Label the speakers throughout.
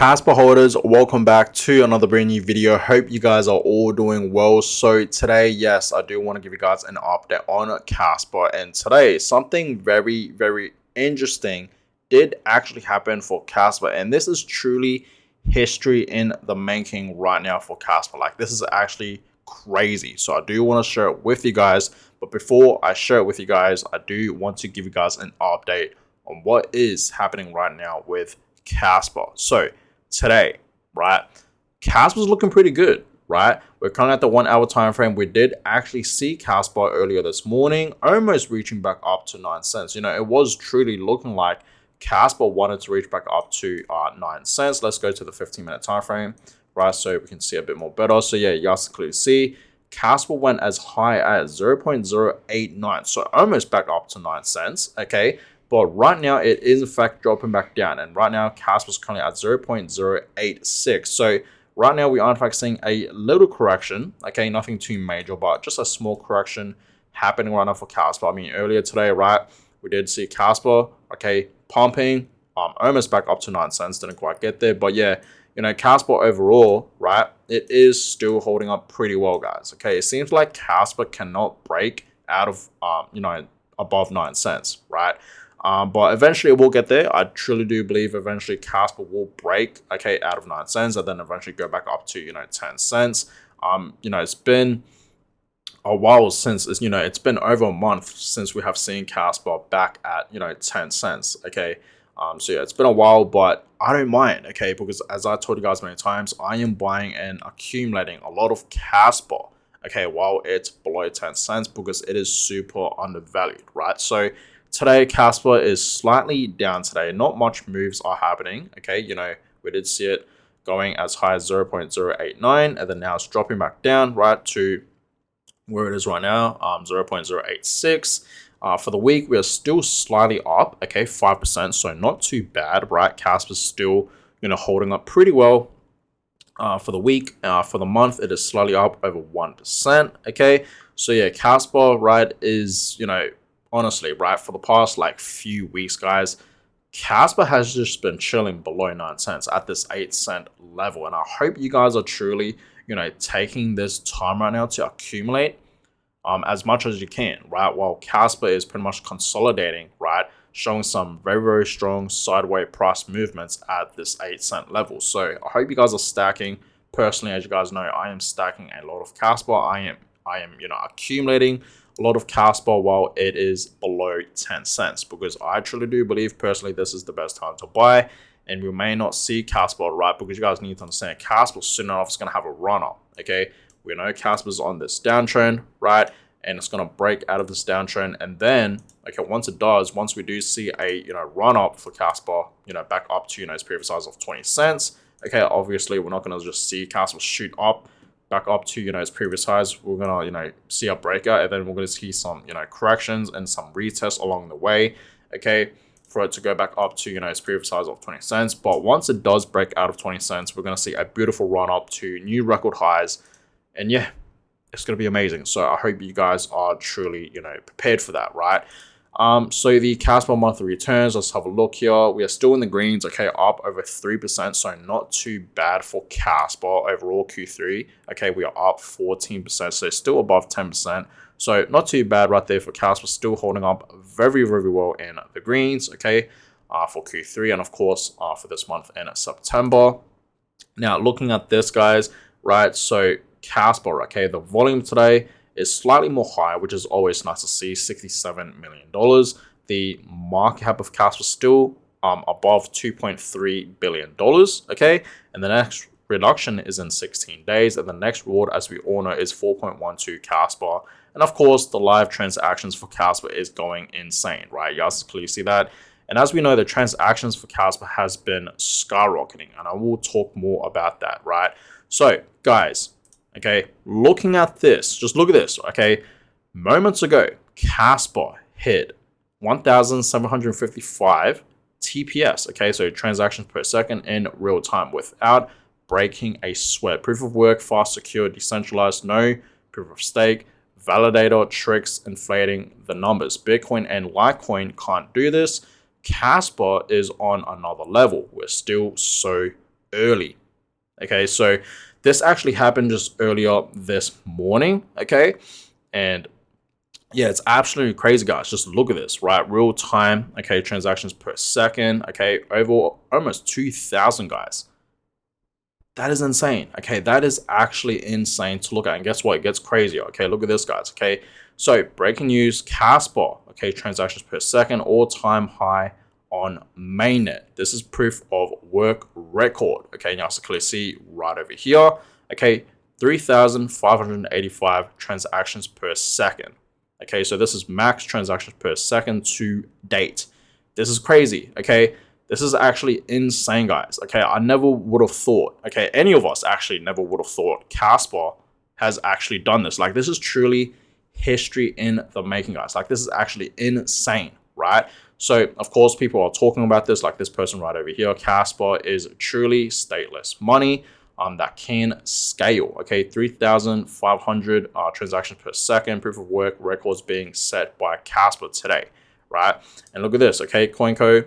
Speaker 1: Kaspa holders, welcome back to another brand new video. Hope you guys are all doing well. So today, yes, I do want to give you guys an update on Kaspa, and today something very interesting did actually happen for Kaspa, and this is truly history in the making right now for Kaspa. Like, this is actually crazy. So I do want to share it with you guys, but before I share it with you guys, I do want to give you guys an update on what is happening right now with Kaspa. So today, right, Kaspa's looking pretty good, right? We're currently at the 1 hour time frame. We did actually see Kaspa earlier this morning almost reaching back up to 9 cents. You know, it was truly looking like Kaspa wanted to reach back up to 9 cents. Let's go to the 15-minute time frame, right, so we can see a bit more better. So yeah, you guys can clearly see Kaspa went as high as 0.089, so almost back up to 9 cents. Okay, but right now it is in fact dropping back down, and right now Kaspa's currently at 0.086. So right now we are in fact seeing a little correction. Okay, nothing too major, but just a small correction happening right now for Kaspa. I mean, earlier today, right, we did see Kaspa, okay, pumping, almost back up to 9 cents. Didn't quite get there, but yeah, you know, Kaspa overall, right, it is still holding up pretty well, guys. Okay, it seems like Kaspa cannot break out of you know, above 9 cents, right? But eventually it will get there. I truly do believe eventually Kaspa will break, okay, out of 9 cents, and then eventually go back up to, you know, 10 cents. You know, it's been a while since, you know, it's been over a month since we have seen Kaspa back at, you know, 10 cents, okay? So yeah, it's been a while, but I don't mind, okay, because as I told you guys many times, I am buying and accumulating a lot of Kaspa, okay, while it's below 10 cents, because it is super undervalued, right? So today, Kaspa is slightly down today. Not much moves are happening. Okay, you know, we did see it going as high as 0.089, and then now it's dropping back down, right, to where it is right now, 0.086. For the week, we are still slightly up, okay, 5%, so not too bad, right? Kaspa's still, you know, holding up pretty well for the week. For the month, it is slightly up over 1%, okay? So yeah, Kaspa, right, is, you know, honestly, right, for the past like few weeks, guys, Kaspa has just been chilling below 9 cents at this 8 cent level. And I hope you guys are truly, you know, taking this time right now to accumulate as much as you can, right? While Kaspa is pretty much consolidating, right, showing some very strong sideways price movements at this 8 cent level. So I hope you guys are stacking. Personally, as you guys know, I am stacking a lot of Kaspa. I am, you know, accumulating a lot of Kaspa while it is below 10 cents, because I truly do believe personally this is the best time to buy, and we may not see Kaspa, right, because you guys need to understand Kaspa soon enough is going to have a run up, okay? We know Kaspa's on this downtrend, right, and it's going to break out of this downtrend, and then, okay, once it does, once we do see a, you know, run up for Kaspa, you know, back up to, you know, its previous size of 20 cents, okay, obviously we're not going to just see Kaspa shoot up back up to, you know, its previous highs. We're gonna, you know, see a breakout, and then we're gonna see some, you know, corrections and some retests along the way, okay, for it to go back up to, you know, its previous highs of 20 cents. But once it does break out of 20 cents, we're gonna see a beautiful run up to new record highs, and yeah, it's gonna be amazing. So I hope you guys are truly, you know, prepared for that, right? So the Kaspa monthly returns, let's have a look here. We are still in the greens, okay, up over 3%, so not too bad for Kaspa overall Q3. Okay, we are up 14%, so still above 10%. So not too bad right there for Kaspa, still holding up very well in the greens, okay, for Q3, and of course for this month in September. Now looking at this, guys, right, so Kaspa, okay, the volume today is slightly more high, which is always nice to see, $67 million. The market cap of Kaspa still above $2.3 billion, okay? And the next reduction is in 16 days, and the next reward, as we all know, is 4.12 Kaspa. And of course, the live transactions for Kaspa is going insane, right? You guys clearly see that. And as we know, the transactions for Kaspa has been skyrocketing, and I will talk more about that, right? So, guys, okay, looking at this, just look at this, okay? Moments ago, Kaspa hit 1,755 TPS, okay? So transactions per second in real time without breaking a sweat. Proof of work, fast, secure, decentralized, no proof of stake, validator, tricks, inflating the numbers. Bitcoin and Litecoin can't do this. Kaspa is on another level. We're still so early. Okay, so this actually happened just earlier this morning. Okay, and yeah, it's absolutely crazy, guys. Just look at this, right? Real time, okay, transactions per second, okay, over almost 2,000, guys. That is insane. Okay, that is actually insane to look at. And guess what? It gets crazier. Okay, look at this, guys. Okay, so breaking news: Kaspa. Okay, transactions per second, all-time high on mainnet. This is proof of work record. Okay, now you can clearly see right over here. Okay, 3,585 transactions per second. Okay, so this is max transactions per second to date. This is crazy. Okay. This is actually insane, guys. Okay, I never would have thought, okay, any of us actually never would have thought Kaspa has actually done this. Like, this is truly history in the making, guys. Like, this is actually insane, right? So, of course, people are talking about this, like this person right over here. Kaspa is truly stateless money that can scale. Okay, 3,500 transactions per second, proof of work records being set by Kaspa today, right? And look at this, okay, CoinCo.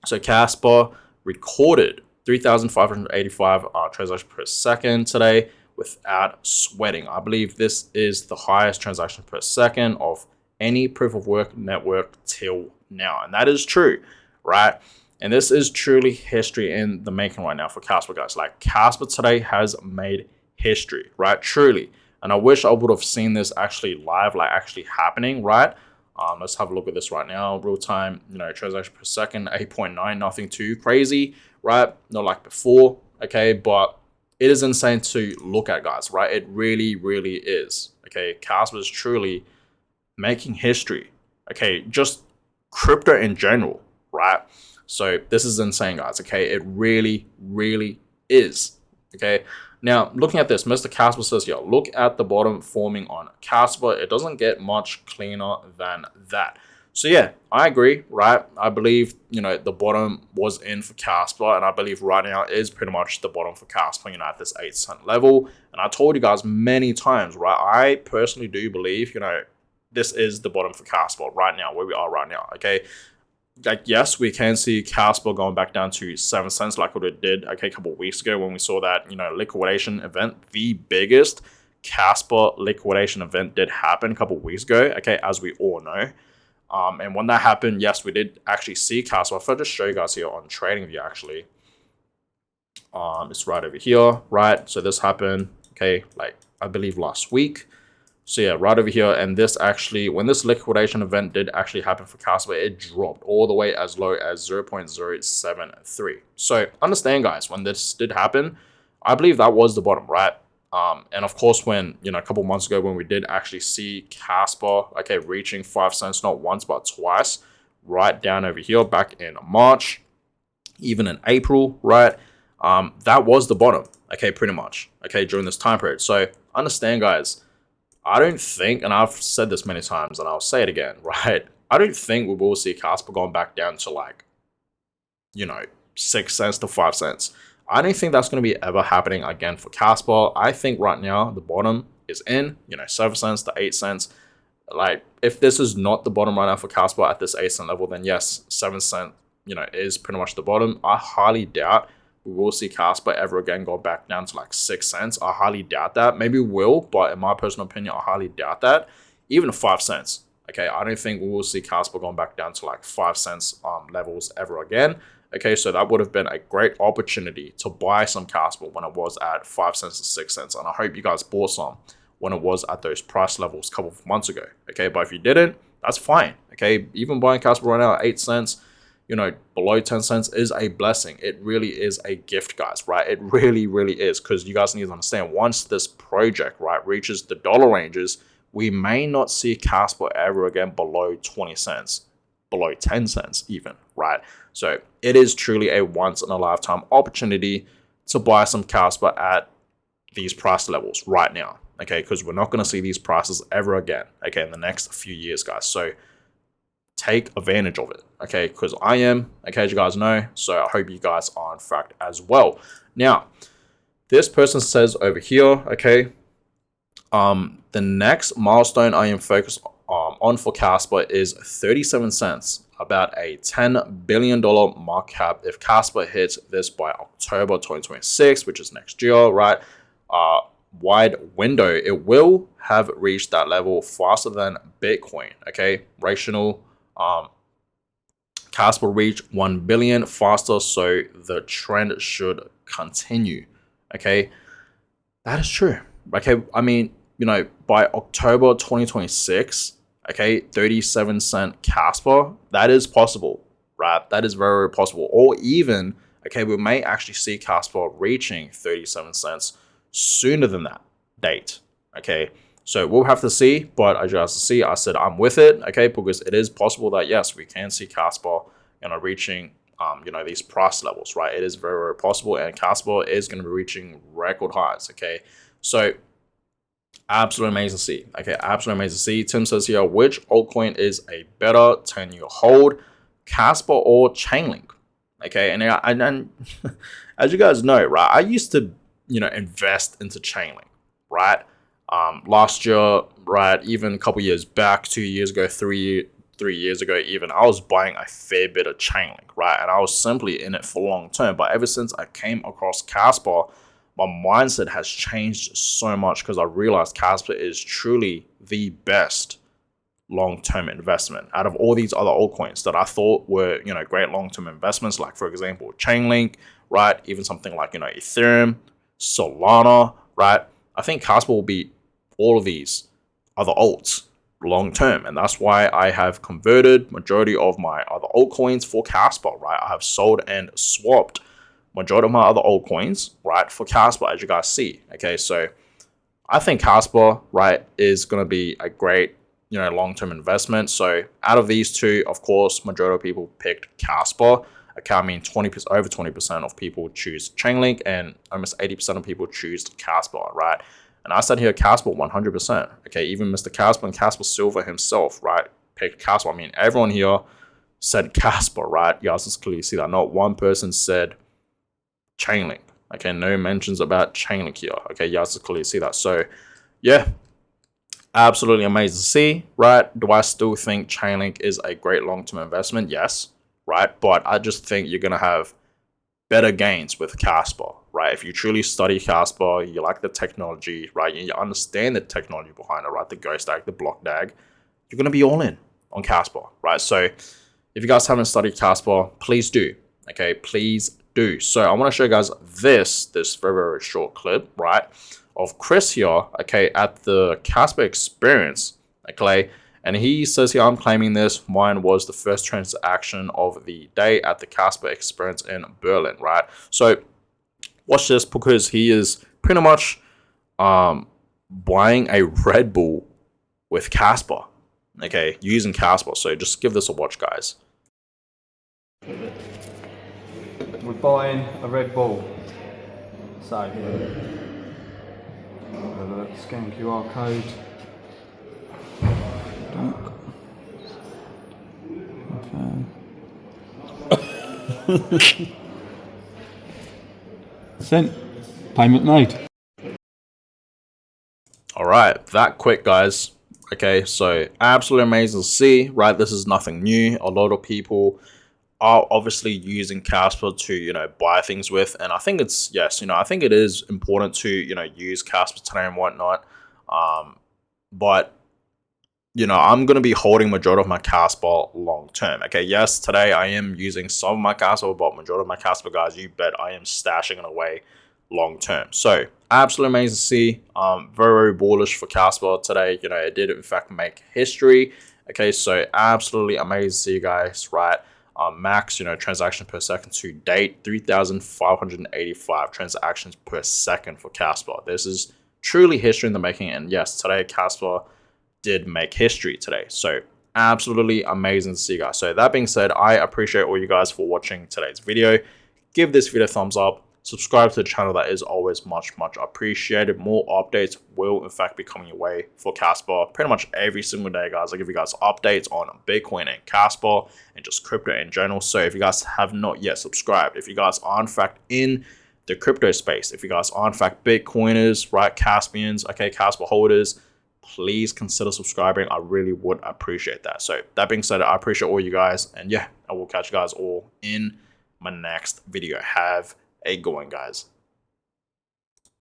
Speaker 1: So Kaspa recorded 3,585 transactions per second today without sweating. I believe this is the highest transaction per second of any proof of work network till now. And that is true, right? And this is truly history in the making right now for Kaspa, guys. Like, Kaspa today has made history, right? Truly. And I wish I would have seen this actually live, like actually happening, right? Let's have a look at this right now. Real time, transaction per second, 8.9, nothing too crazy, right? Not like before, okay? But it is insane to look at, guys, right? It really, really is, okay? Kaspa is truly making history, okay? Just crypto in general, right? So this is insane, guys, okay? It really, really is, okay? Now, looking at this, Mr. Kaspa says here, look at the bottom forming on Kaspa. It doesn't get much cleaner than that. So yeah, I agree, right? I believe, the bottom was in for Kaspa, and I believe right now is pretty much the bottom for Kaspa, at this 8-cent level. And I told you guys many times, right? I personally do believe, this is the bottom for Kaspa right now, where we are right now, okay? Like, yes, we can see Kaspa going back down to 7 cents like what it did, okay, a couple of weeks ago when we saw that, liquidation event. The biggest Kaspa liquidation event did happen a couple of weeks ago, okay, as we all know. And when that happened, yes, we did actually see Kaspa. If I just show you guys here on TradingView, actually, it's right over here, right? So this happened, okay, like, I believe last week. So yeah, right over here, and this actually, when this liquidation event did actually happen for Kaspa, it dropped all the way as low as 0.073. So understand, guys, when this did happen, I believe that was the bottom, right? And of course, when, a couple months ago, when we did actually see Kaspa, okay, reaching 5 cents, not once, but twice, right down over here back in March, even in April, right? That was the bottom, okay, pretty much, okay, during this time period. So understand, guys, I don't think, and I've said this many times, and I'll say it again, right? I don't think we will see Kaspa going back down to, like, 6 cents to 5 cents. I don't think that's going to be ever happening again for Kaspa. I think right now the bottom is in, 7 cents to 8 cents. Like, if this is not the bottom right now for Kaspa at this 8-cent level, then yes, 7 cent, is pretty much the bottom. I highly doubt we will see Kaspa ever again go back down to like 6 cents. I highly doubt that. Maybe we will, but in my personal opinion, I highly doubt that. Even 5 cents. Okay, I don't think we will see Kaspa going back down to like 5 cents levels ever again. Okay, so that would have been a great opportunity to buy some Kaspa when it was at 5 cents to 6 cents. And I hope you guys bought some when it was at those price levels a couple of months ago. Okay, but if you didn't, that's fine. Okay, even buying Kaspa right now at 8 cents, below 10 cents is a blessing. It really is a gift, guys, right? It really, really is, because you guys need to understand, once this project, right, reaches the dollar ranges, we may not see Kaspa ever again below 20 cents, below 10 cents even, right? So it is truly a once in a lifetime opportunity to buy some Kaspa at these price levels right now, okay? Because we're not going to see these prices ever again, okay, in the next few years, guys. So take advantage of it, okay? Because I am, okay, as you guys know. So I hope you guys are, in fact, as well. Now, this person says over here, okay, the next milestone I am focused on for Kaspa is 37 cents. about a $10 billion market cap if Kaspa hits this by October 2026, which is next year, right? Wide window, it will have reached that level faster than Bitcoin. Okay, rational. Kaspa reach 1 billion faster, so the trend should continue. Okay, that is true. Okay, I mean, by October 2026, okay, 37-cent Kaspa, that is possible, right? That is very, very possible. Or even, okay, we may actually see Kaspa reaching 37 cents sooner than that date. Okay, so we'll have to see, but as you guys see, I said I'm with it, okay, because it is possible that yes, we can see Kaspa, reaching these price levels, right? It is very, very possible, and Kaspa is going to be reaching record highs. Okay, so absolutely amazing to see. Okay, absolutely amazing to see. Tim says here, which altcoin is a better 10-year hold, Kaspa or Chainlink? Okay, and as you guys know, right, I used to invest into Chainlink, right? Last year, right, even a couple years back, 2 years ago, 3 years ago, even I was buying a fair bit of Chainlink, right? And I was simply in it for long term. But ever since I came across Kaspa, my mindset has changed so much because I realized Kaspa is truly the best long-term investment out of all these other altcoins that I thought were great long-term investments, like for example Chainlink, right? Even something like Ethereum, Solana, right? I think Kaspa will beat all of these other alts long term, and that's why I have converted majority of my other altcoins for Kaspa, right? I have sold and swapped majority of my other altcoins, right, for Kaspa, as you guys see. Okay, so I think Kaspa, right, is going to be a great long-term investment. So out of these two, of course, majority of people picked Kaspa. Okay, I mean 20%, over 20% of people choose Chainlink, and almost 80% of people choose Kaspa, right? And I said here Kaspa 100%. Okay, even Mr. Kaspa and Kaspa Silver himself, right, picked Kaspa. I mean, everyone here said Kaspa, right? You guys can clearly see that. Not one person said Chainlink. Okay, no mentions about Chainlink here. Okay, you guys can clearly see that. So, yeah, absolutely amazing to see, right? Do I still think Chainlink is a great long-term investment? Yes, right? But I just think you're going to have better gains with Kaspa, right? If you truly study Kaspa, you like the technology, right? You understand the technology behind it, right? The Ghost DAG, the Block DAG, you're going to be all in on Kaspa, right? So if you guys haven't studied Kaspa, please do, okay? Please do. So I want to show you guys this very, very short clip, right, of Chris here, okay, at the Kaspa experience, okay? And he says here, I'm claiming this. Mine was the first transaction of the day at the Kaspa experience in Berlin, right? So watch this, because he is pretty much buying a Red Bull with Kaspa, okay, using Kaspa. So just give this a watch, guys.
Speaker 2: We're buying a Red Bull. So, scan QR code.
Speaker 3: Sent. Payment made.
Speaker 1: All right, that quick, guys. Okay, so absolutely amazing to see, right? This is nothing new. A lot of people are obviously using Kaspa to, buy things with. And I think it's, yes, I think it is important to, use Kaspa today and whatnot. But I'm going to be holding majority of my Kaspa long term. Okay, yes, today I am using some of my Kaspa, but majority of my Kaspa, guys, you bet I am stashing it away long term. So absolutely amazing to see. Very, very bullish for Kaspa today. It did in fact make history. Okay, so absolutely amazing to see you guys, right? Max, transaction per second to date, 3,585 transactions per second for Kaspa. This is truly history in the making. And yes, today Kaspa did make history today. So absolutely amazing to see you guys. So that being said, I appreciate all you guys for watching today's video. Give this video a thumbs up. Subscribe to the channel. That is always much appreciated. More updates will in fact be coming your way for Kaspa pretty much every single day, guys. I give you guys updates on Bitcoin and Kaspa and just crypto in general. So if you guys have not yet subscribed, if you guys are in fact in the crypto space, if you guys are in fact Bitcoiners, right, Caspians, okay, Kaspa holders, please consider subscribing. I really would appreciate that. So that being said, I appreciate all you guys, and yeah, I will catch you guys all in my next video. Have a good one, guys.